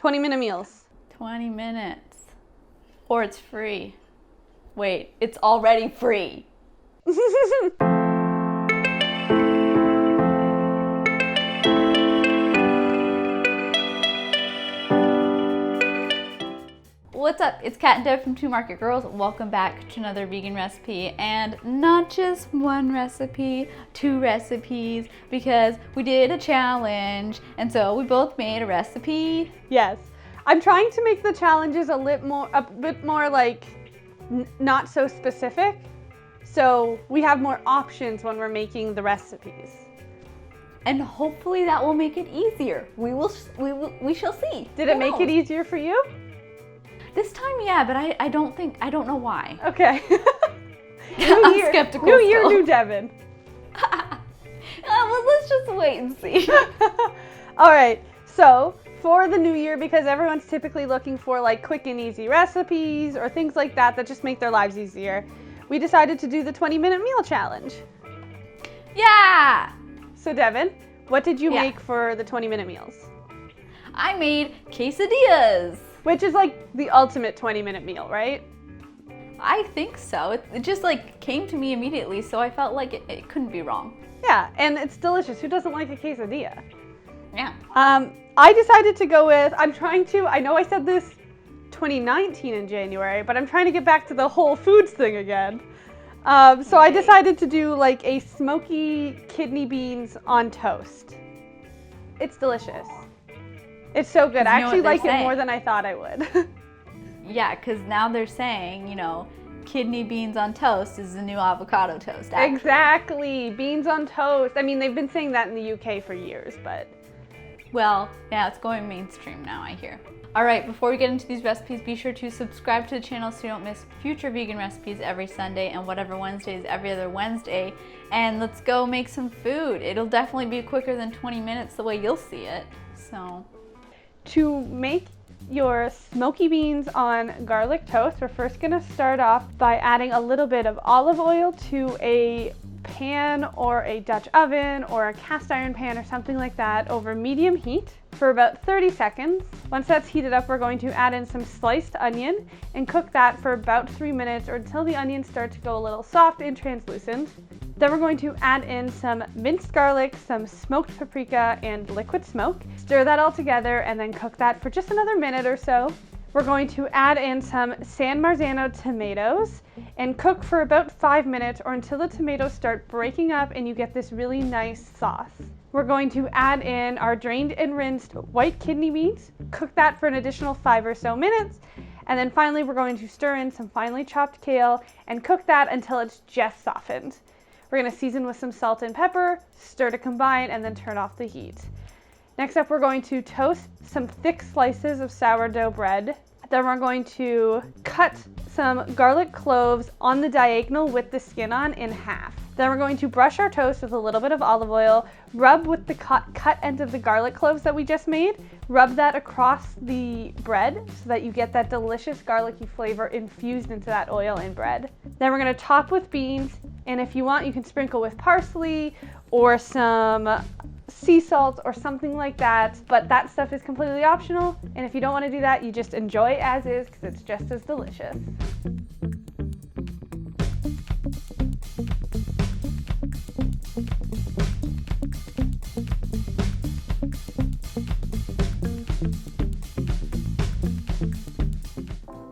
20-minute meals. 20 minutes. Or it's free. Wait, it's already free. What's up? It's Kat and Deb from Two Market Girls. Welcome back to another vegan recipe, and not just one recipe, 2 recipes, because we did a challenge, and so we both made a recipe. Yes. I'm trying to make the challenges a bit more like not so specific, so we have more options when we're making the recipes. And hopefully that will make it easier. We shall see. Did it make it easier for you? This time, yeah, but I don't know why. Okay. I'm skeptical. New year, new Devin. Well, let's just wait and see. All right. So for the new year, because everyone's typically looking for like quick and easy recipes or things like that that just make their lives easier, we decided to do the 20-minute meal challenge. Yeah. So Devin, what did you make for the 20-minute meals? I made quesadillas. Which is like the ultimate 20-minute meal, right? I think so. It just like came to me immediately, so I felt like it couldn't be wrong. Yeah, and it's delicious. Who doesn't like a quesadilla? Yeah. I decided to go with, I know I said this 2019 in January, but I'm trying to get back to the Whole Foods thing again. So I decided to do like a smoky kidney beans on toast. It's delicious. It's so good. I actually like it more than I thought I would. Yeah, because now they're saying, kidney beans on toast is the new avocado toast. Actually. Exactly. Beans on toast. I mean, they've been saying that in the UK for years, but... Well, yeah, it's going mainstream now, I hear. All right, before we get into these recipes, be sure to subscribe to the channel so you don't miss future vegan recipes every Sunday and whatever Wednesdays every other Wednesday. And let's go make some food. It'll definitely be quicker than 20 minutes the way you'll see it, so... To make your smoky beans on garlic toast, we're first going to start off by adding a little bit of olive oil to a pan or a Dutch oven or a cast iron pan or something like that over medium heat for about 30 seconds. Once that's heated up, we're going to add in some sliced onion and cook that for about 3 minutes or until the onions start to go a little soft and translucent. Then we're going to add in some minced garlic, some smoked paprika, and liquid smoke. Stir that all together and then cook that for just another minute or so. We're going to add in some San Marzano tomatoes and cook for about 5 minutes or until the tomatoes start breaking up and you get this really nice sauce. We're going to add in our drained and rinsed white kidney beans, cook that for an additional 5 or so minutes, and then finally we're going to stir in some finely chopped kale and cook that until it's just softened. We're going to season with some salt and pepper, stir to combine, and then turn off the heat. Next up, we're going to toast some thick slices of sourdough bread. Then we're going to cut some garlic cloves on the diagonal with the skin on in half. Then we're going to brush our toast with a little bit of olive oil, rub with the cut end of the garlic cloves that we just made, rub that across the bread so that you get that delicious garlicky flavor infused into that oil and bread. Then we're going to top with beans, and if you want, you can sprinkle with parsley or some sea salt or something like that, but that stuff is completely optional, and if you don't want to do that, you just enjoy as is because it's just as delicious.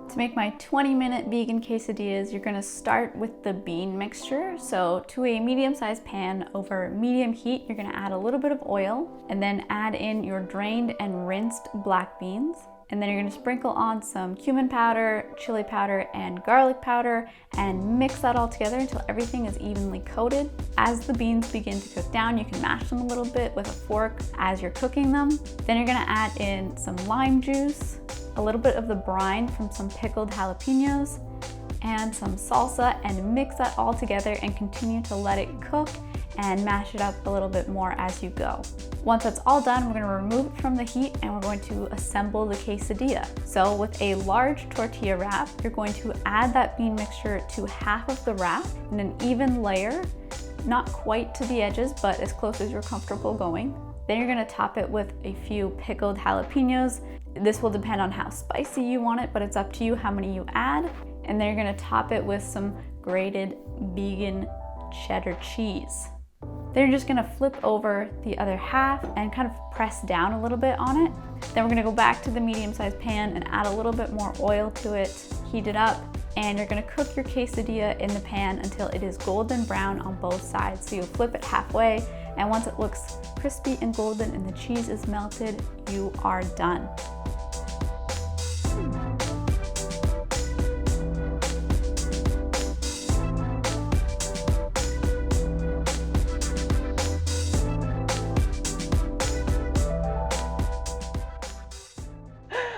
To make my 20-minute vegan quesadillas, you're going to start with the bean mixture. So to a medium-sized pan over medium heat, you're going to add a little bit of oil and then add in your drained and rinsed black beans. And then you're going to sprinkle on some cumin powder, chili powder, and garlic powder and mix that all together until everything is evenly coated. As the beans begin to cook down, you can mash them a little bit with a fork as you're cooking them. Then you're going to add in some lime juice, a little bit of the brine from some pickled jalapenos, and some salsa, and mix that all together and continue to let it cook and mash it up a little bit more as you go. Once that's all done, we're going to remove it from the heat and we're going to assemble the quesadilla. So with a large tortilla wrap, you're going to add that bean mixture to half of the wrap in an even layer, not quite to the edges, but as close as you're comfortable going. Then you're going to top it with a few pickled jalapenos This will depend on how spicy you want it, but it's up to you how many you add. And then you're gonna top it with some grated vegan cheddar cheese. Then you're just gonna flip over the other half and kind of press down a little bit on it. Then we're gonna go back to the medium-sized pan and add a little bit more oil to it, heat it up, and you're gonna cook your quesadilla in the pan until it is golden brown on both sides. So you'll flip it halfway, and once it looks crispy and golden and the cheese is melted, you are done.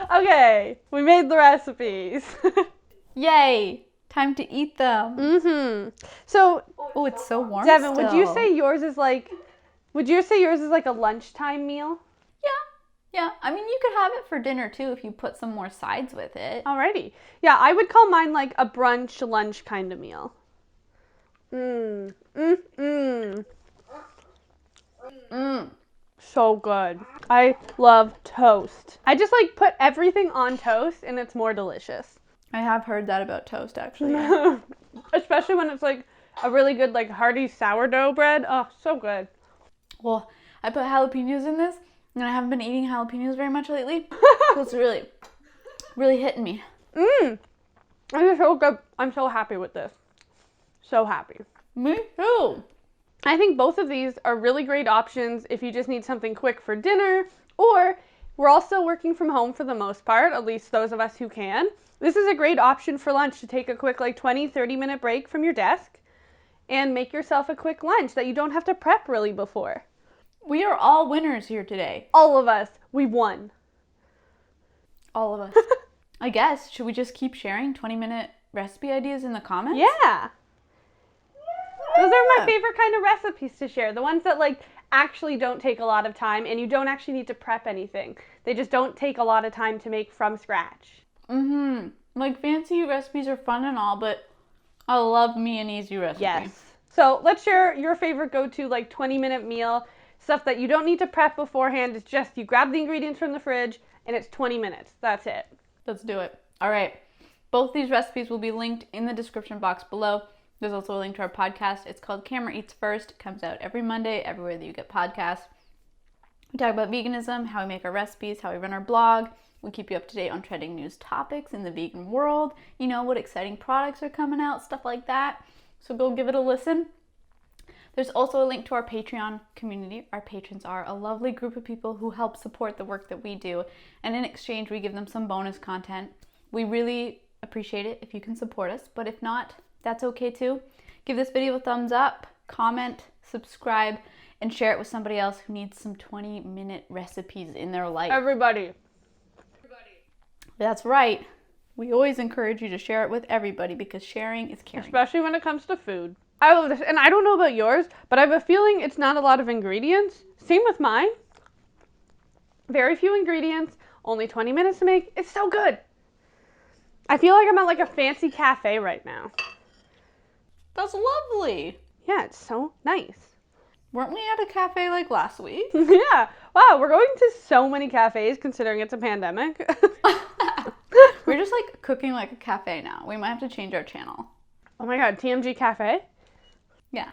Okay, we made the recipes. Yay! Time to eat them. So, oh, it's so warm. Devin, still. would you say yours is like a lunchtime meal? Yeah. I mean, you could have it for dinner too if you put some more sides with it. Alrighty. Yeah, I would call mine like a brunch lunch kind of meal. So good. I love toast. I just like put everything on toast and it's more delicious. I have heard that about toast actually. Especially when it's like a really good like hearty sourdough bread. Oh, so good. Well, I put jalapenos in this and I haven't been eating jalapenos very much lately. So it's really hitting me. It is so good. I'm so happy with this. So happy. Me too. I think both of these are really great options if you just need something quick for dinner, or we're all still working from home for the most part, at least those of us who can. This is a great option for lunch to take a quick like 20-30 minute break from your desk and make yourself a quick lunch that you don't have to prep really before. We are all winners here today. All of us, we won. All of us. I guess, should we just keep sharing 20-minute recipe ideas in the comments? Yeah. Those are my favorite kind of recipes to share. The ones that like actually don't take a lot of time and you don't actually need to prep anything. They just don't take a lot of time to make from scratch. Like fancy recipes are fun and all, but I love me an easy recipe. Yes. So let's share your favorite go-to like 20-minute meal. Stuff that you don't need to prep beforehand. It's just you grab the ingredients from the fridge and it's 20 minutes. That's it. Let's do it. All right. Both these recipes will be linked in the description box below. There's also a link to our podcast. It's called Camera Eats First. It comes out every Monday, everywhere that you get podcasts. We talk about veganism, how we make our recipes, how we run our blog. We keep you up to date on trending news topics in the vegan world. You know, what exciting products are coming out, stuff like that. So go give it a listen. There's also a link to our Patreon community. Our patrons are a lovely group of people who help support the work that we do. And in exchange, we give them some bonus content. We really appreciate it if you can support us. But if not, that's okay too. Give this video a thumbs up, comment, subscribe, and share it with somebody else who needs some 20-minute recipes in their life. Everybody. That's right. We always encourage you to share it with everybody because sharing is caring. Especially when it comes to food. I love this. And I don't know about yours, but I have a feeling it's not a lot of ingredients. Same with mine. Very few ingredients, only 20 minutes to make. It's so good. I feel like I'm at like a fancy cafe right now. That's lovely. Yeah, it's so nice. Weren't we at a cafe like last week? Yeah. Wow, we're going to so many cafes considering it's a pandemic. We're just like cooking like a cafe now. We might have to change our channel. Oh my god, TMG Cafe? Yeah.